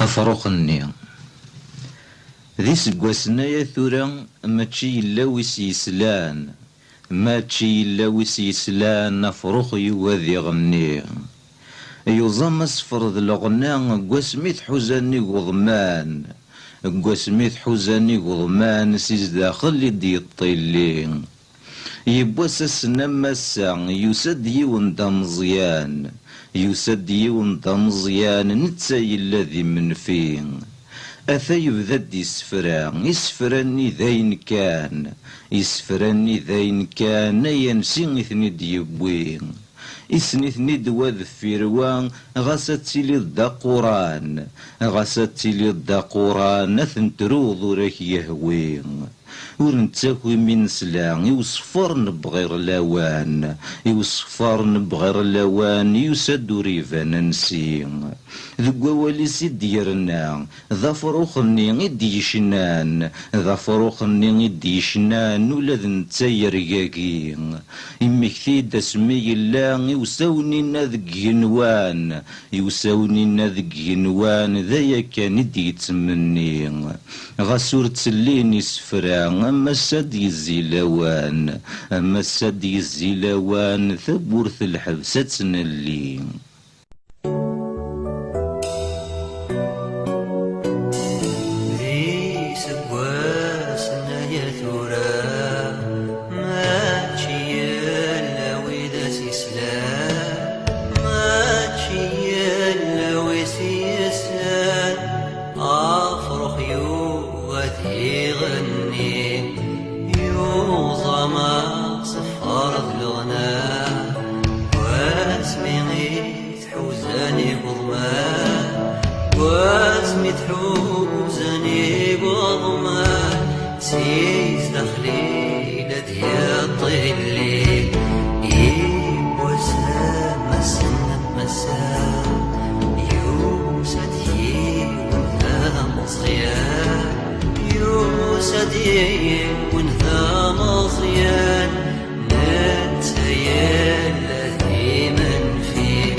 أفروخني ذي سقواسنا يا ثورا ماشي إلا ويس يسلان ماشي إلا ويس يسلان أفروخ يوذي غني يوظم أسفر ذي الغنى قواسميت حزاني غضمان قواسميت حزاني غضمان سيز داخل يدي الطيلين يبواس السنة مسا يسد يون دا مزيان يسد يون دا مزيان نتساي الذي من فين أثا يبدا يسفراني ذاين كان يسفراني ذاين كان ينسي إثني ديبوين إثني دواد فيروان غاسات تيلي دا قران غاسات تيلي دا قران أثنتروض راك يهوين ورنتاكوي من سلان يوصفر نبغير لاوان يوصفر نبغير لاوان يسد ريفان نسين ذو والي سيد يرنا ذا فروخني ديشنان ذا فروخني ديشنان ولا ذنتاير ياكين يمكثي دسمي الله يوساوني نذق ينوان يوساوني نذق ينوان ذا كان ديتمني غاسور تسليني سفران أما السد يزيلوان أما السد يزيلوان ثبورث الحبسة نلي ذي سقواسنا يا ثورا ماشي إلا وإذا سيسلان ماشي إلا وسيسلان أفرخ يوغثي غني يوظما صفار الغنى واسمي غيث حوزاني بضمان واسمي تحوزاني بضمان سيز دخلي لدي الطلي يبوسا مسنة مسا يوسدي ونذا مصيان يوسدي ونذا مصيان نتسيا الذي من فيه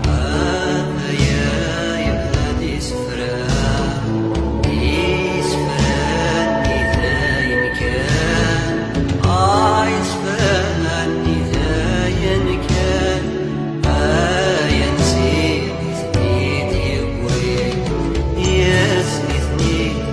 هذا يا يبهدي سفران يسفران إذا ينكان يسفران إذا ينكان ينسي إثني ديبوي يسني إثني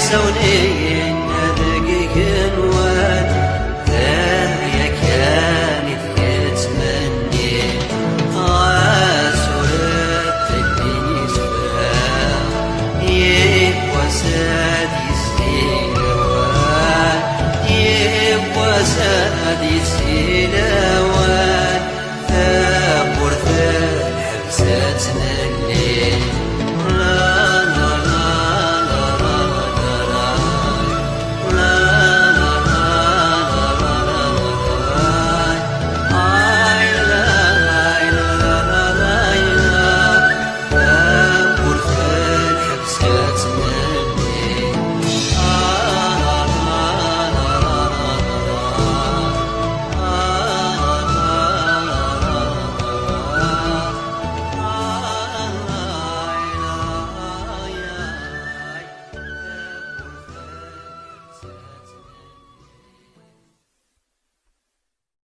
وسوني